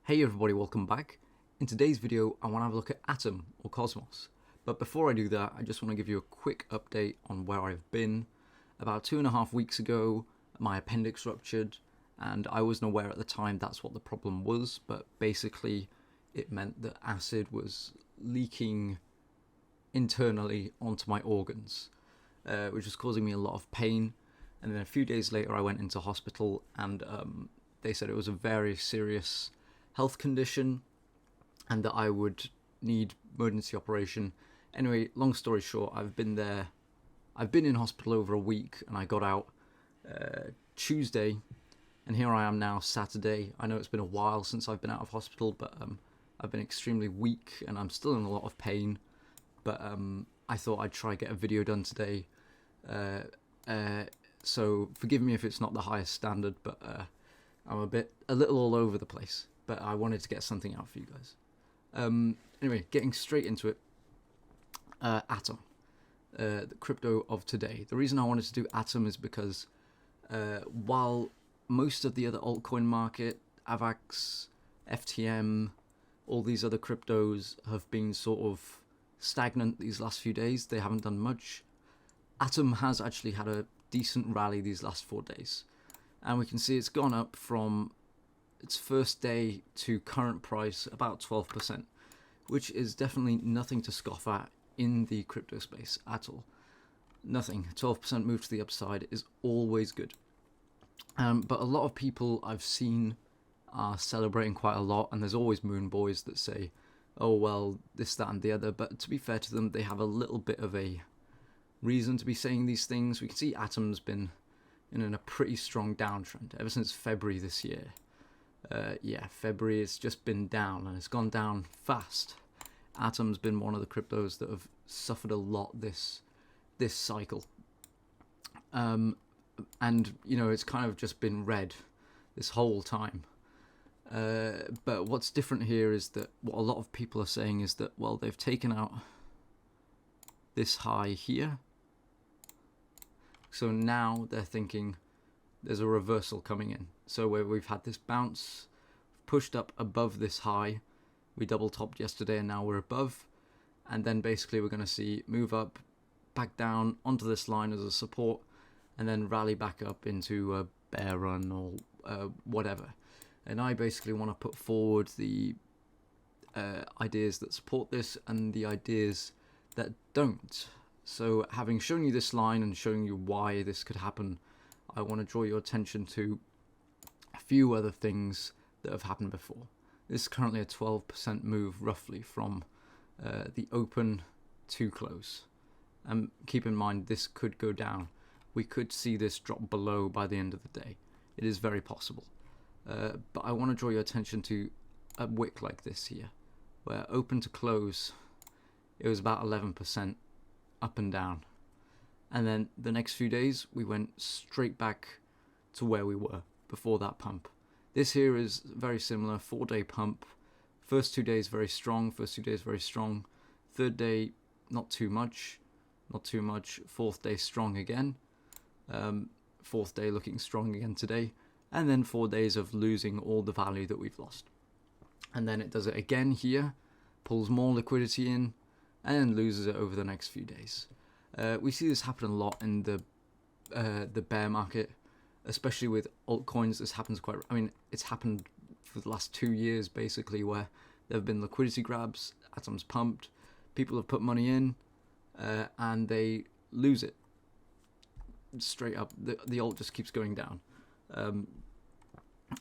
Hey everybody, welcome back. In today's video, I want to have a look at Atom or Cosmos. But before I do that, I just want to give you a quick update on where I've been. About 2.5 weeks ago, my appendix ruptured, and I wasn't aware at the time that's what the problem was, but basically it meant that acid was leaking internally onto my organs, which was causing me a lot of pain. And then a few days later, I went into hospital, and they said it was a very serious health condition and that I would need emergency operation. Anyway, long story short, I've been in hospital over a week, and I got out Tuesday, and here I am now, Saturday. I know it's been a while since I've been out of hospital, but I've been extremely weak and I'm still in a lot of pain, but I thought I'd try get a video done today, so forgive me if it's not the highest standard, but I'm a little all over the place, but I wanted to get something out for you guys. Anyway, getting straight into it. Atom, the crypto of today. The reason I wanted to do Atom is because while most of the other altcoin market, AVAX, FTM, all these other cryptos have been sort of stagnant these last few days, they haven't done much. Atom has actually had a decent rally these last 4 days, and we can see it's gone up from its first day to current price about 12%, which is definitely nothing to scoff at in the crypto space at all. Nothing. 12% move to the upside is always good. But a lot of people I've seen are celebrating quite a lot, and there's always moon boys that say, oh well, this, that and the other, but to be fair to them, they have a little bit of a reason to be saying these things. We can see Atom's been in a pretty strong downtrend ever since February this year. February it's just been down, and it's gone down fast. Atom's been one of the cryptos that have suffered a lot this cycle, and you know, it's kind of just been red this whole time. But what's different here is that what a lot of people are saying is that, well, they've taken out this high here, so now they're thinking there's a reversal coming in. So where we've had this bounce, pushed up above this high, we double topped yesterday and now we're above, and then basically we're going to see move up, back down onto this line as a support, and then rally back up into a bear run or whatever. And I basically want to put forward the ideas that support this and the ideas that don't. So having shown you this line and showing you why this could happen, I want to draw your attention to a few other things that have happened before. This is currently a 12% move roughly from the open to close. And keep in mind, this could go down. We could see this drop below by the end of the day. It is very possible. But I want to draw your attention to a wick like this here, where open to close, it was about 11% up and down. And then the next few days, we went straight back to where we were before that pump. This here is very similar, 4-day pump. First 2 days very strong, Third day, not too much. Fourth day, strong again. Fourth day looking strong again today. And then 4 days of losing all the value that we've lost. And then it does it again here, pulls more liquidity in, and then loses it over the next few days. We see this happen a lot in the bear market, especially with altcoins. This happens it's happened for the last 2 years basically, where there have been liquidity grabs, Atom's pumped, people have put money in, and they lose it straight up. The alt just keeps going down.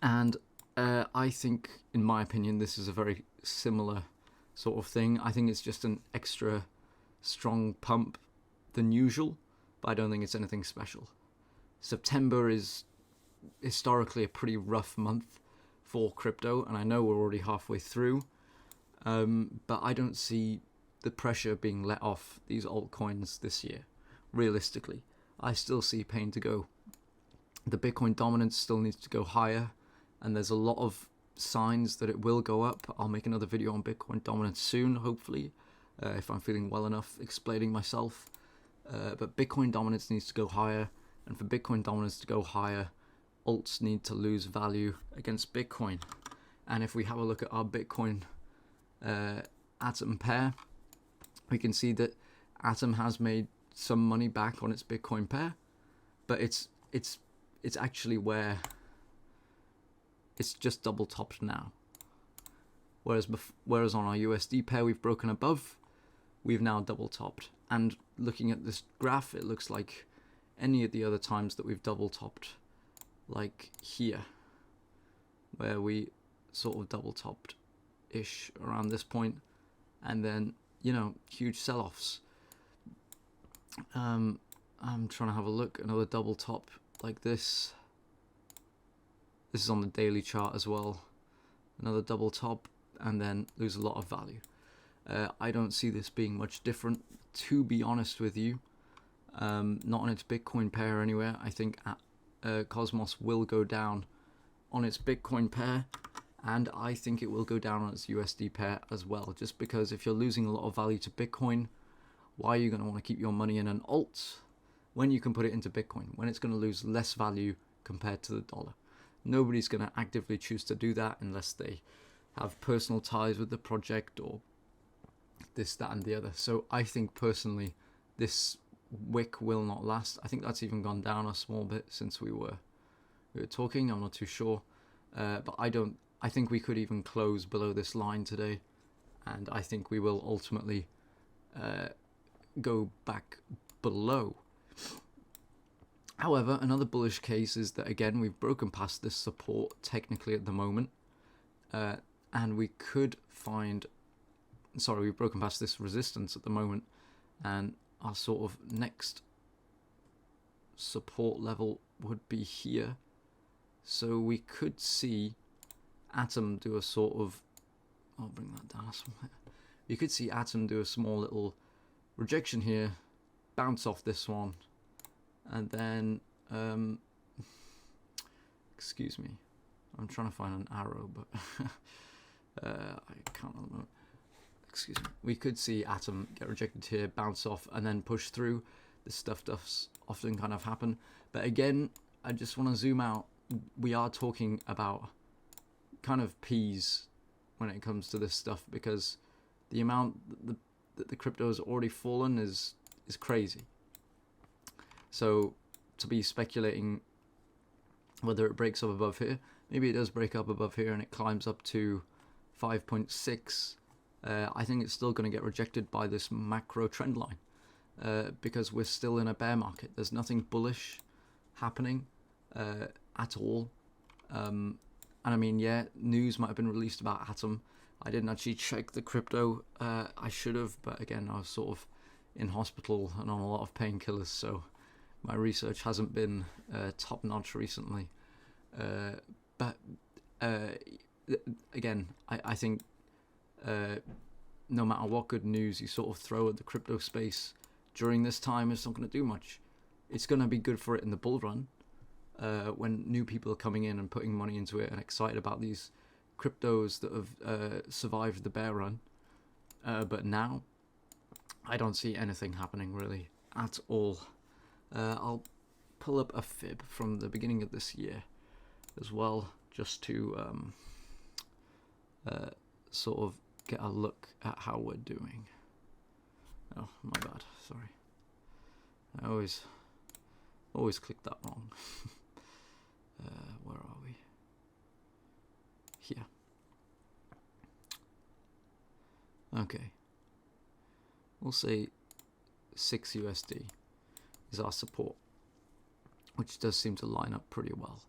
And I think, in my opinion, this is a very similar sort of thing. I think it's just an extra strong pump than usual, but I don't think it's anything special. September is historically a pretty rough month for crypto, and I know we're already halfway through, but I don't see the pressure being let off these altcoins this year. Realistically, I still see pain to go. The Bitcoin dominance still needs to go higher, and there's a lot of signs that it will go up. I'll make another video on Bitcoin dominance soon, hopefully, if I'm feeling well enough explaining myself. But Bitcoin dominance needs to go higher, and for Bitcoin dominance to go higher, alts need to lose value against Bitcoin. And if we have a look at our Bitcoin Atom pair, we can see that Atom has made some money back on its Bitcoin pair, but it's actually where it's just double topped now. Whereas on our USD pair we've broken above, we've now double topped. And looking at this graph, it looks like any of the other times that we've double topped, like here, where we sort of double topped ish around this point, and then, you know, huge sell-offs. I'm trying to have a look. Another double top like this. This is on the daily chart as well. Another double top, and then lose a lot of value. I don't see this being much different, to be honest with you. Not on its Bitcoin pair anywhere. I think Cosmos will go down on its Bitcoin pair, and I think it will go down on its USD pair as well, just because if you're losing a lot of value to Bitcoin, why are you going to want to keep your money in an alt when you can put it into Bitcoin, when it's going to lose less value compared to the dollar? Nobody's going to actively choose to do that unless they have personal ties with the project or this, that, and the other. So I think personally this wick will not last. I think that's even gone down a small bit since we were talking. I'm not too sure, but I think we could even close below this line today, and I think we will ultimately go back below. However, another bullish case is that, again, we've broken past this support technically at the moment, and we could find, we've broken past this resistance at the moment, and our sort of next support level would be here. So we could see Atom do a sort of, I'll bring that down somewhere. You could see Atom do a small little rejection here, bounce off this one, and then excuse me, I'm trying to find an arrow, but I can't at the moment. Excuse me. We could see Atom get rejected here, bounce off, and then push through. This stuff does often kind of happen, but again, I just want to zoom out. We are talking about kind of peas when it comes to this stuff, because the amount that the crypto has already fallen is crazy. So to be speculating whether it breaks up above here, maybe it does break up above here and it climbs up to 5.6. I think it's still going to get rejected by this macro trend line, because we're still in a bear market. There's nothing bullish happening at all. And I mean, yeah, news might have been released about Atom. I didn't actually check the crypto. I should have, but again, I was sort of in hospital and on a lot of painkillers, so my research hasn't been top notch recently. But again, I think no matter what good news you sort of throw at the crypto space during this time, it's not going to do much. It's going to be good for it in the bull run, when new people are coming in and putting money into it and excited about these cryptos that have survived the bear run. But now, I don't see anything happening really at all. I'll pull up a fib from the beginning of this year as well, just to sort of get a look at how we're doing. Oh, my bad, sorry. I always click that wrong. Where are we? Here. Okay. We'll say 6 USD is our support, which does seem to line up pretty well.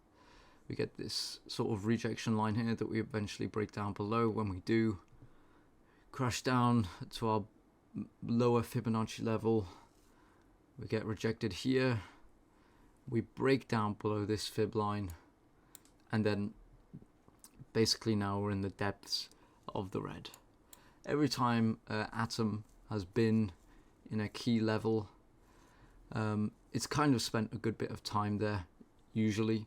We get this sort of rejection line here that we eventually break down below. When we do, crash down to our lower Fibonacci level, we get rejected here, we break down below this fib line, and then basically now we're in the depths of the red. Every time Atom has been in a key level, it's kind of spent a good bit of time there usually,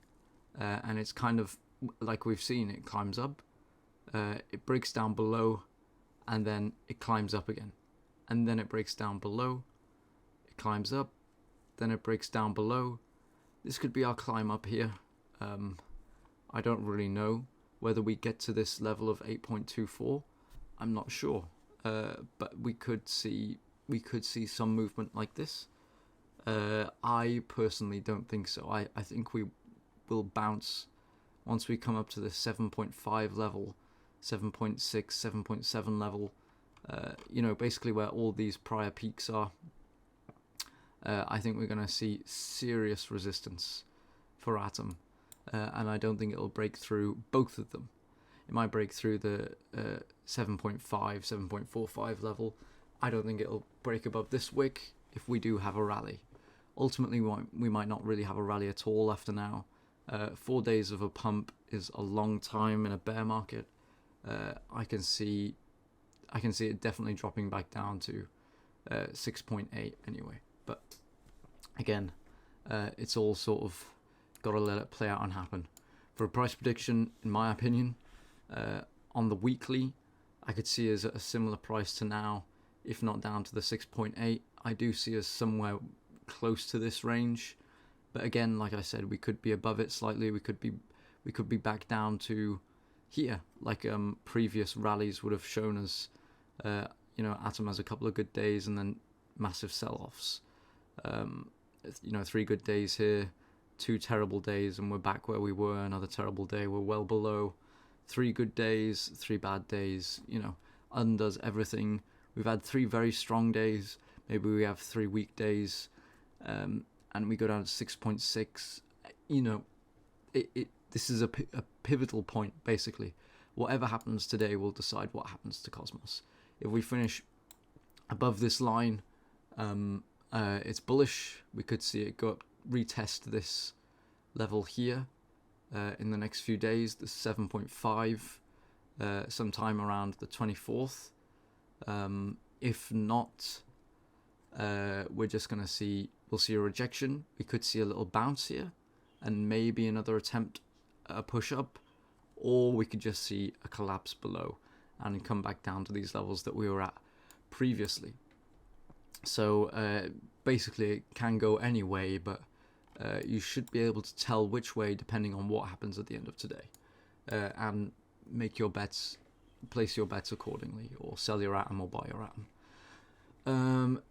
and it's kind of like we've seen, it climbs up, it breaks down below, and then it climbs up again, and then it breaks down below, it climbs up, then it breaks down below. This could be our climb up here. I don't really know, Whether we get to this level of 8.24, I'm not sure. But we could see some movement like this. I personally don't think so. I think we will bounce once we come up to the 7.5 level, 7.6, 7.7 level. Basically where all these prior peaks are. I think we're going to see serious resistance for Atom, and I don't think it'll break through both of them. It might break through the 7.5, 7.45 level. I don't think it'll break above this wick if we do have a rally. Ultimately, we might not really have a rally at all after now. 4 days of a pump is a long time in a bear market. I can see it definitely dropping back down to 6.8 anyway. But again, it's all sort of got to let it play out and happen. For a price prediction, in my opinion, on the weekly, I could see us at a similar price to now, if not down to the 6.8. I do see us somewhere close to this range, but again, like I said, we could be above it slightly. We could be back down to here, like previous rallies would have shown us. Atom has a couple of good days and then massive sell-offs. 3 good days here, 2 terrible days, and we're back where we were. Another terrible day, we're well below. 3 good days, 3 bad days, undoes everything. We've had 3 very strong days. Maybe we have 3 weak days, and we go down to 6.6. This is a pivotal point, basically. Whatever happens today will decide what happens to Cosmos. If we finish above this line, it's bullish. We could see it go up, retest this level here in the next few days, the 7.5, sometime around the 24th. If not, we're just going to we'll see a rejection. We could see a little bounce here and maybe another attempt at a push up, or we could just see a collapse below and come back down to these levels that we were at previously. So basically it can go any way, but you should be able to tell which way depending on what happens at the end of today, and make your bets, place your bets accordingly, or sell your Atom or buy your Atom. In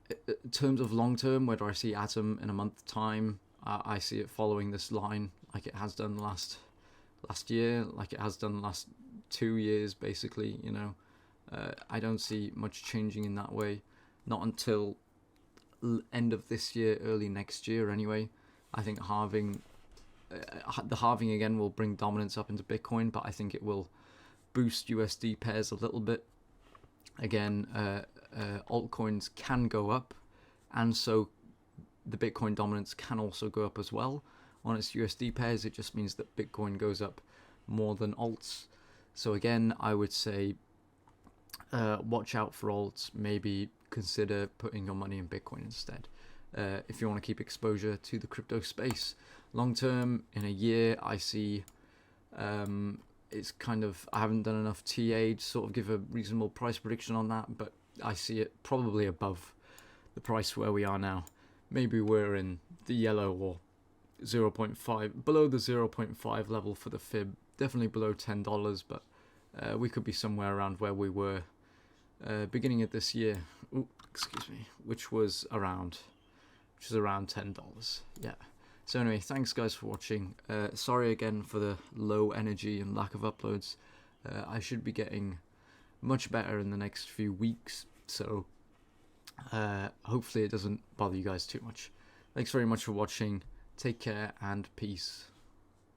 terms of long term, where do I see Atom in a month's time? I see it following this line like it has done last year, like it has done the last 2 years, basically. I don't see much changing in that way, not until end of this year, early next year anyway. I think the halving again will bring dominance up into Bitcoin, but I think it will boost USD pairs a little bit. Again, altcoins can go up, and so the Bitcoin dominance can also go up as well. On its USD pairs, it just means that Bitcoin goes up more than alts. So again, I would say watch out for alts. Maybe consider putting your money in Bitcoin instead, if you want to keep exposure to the crypto space. Long term, in a year, I see it's kind of, I haven't done enough TA to sort of give a reasonable price prediction on that, but I see it probably above the price where we are now. Maybe we're in the yellow or 0.5, below the 0.5 level for the fib, definitely below $10, but we could be somewhere around where we were beginning of this year. Ooh, excuse me, which is around $10. Yeah. So anyway, thanks guys for watching. Sorry again for the low energy and lack of uploads. I should be getting much better in the next few weeks, so hopefully it doesn't bother you guys too much. Thanks very much for watching. Take care and peace.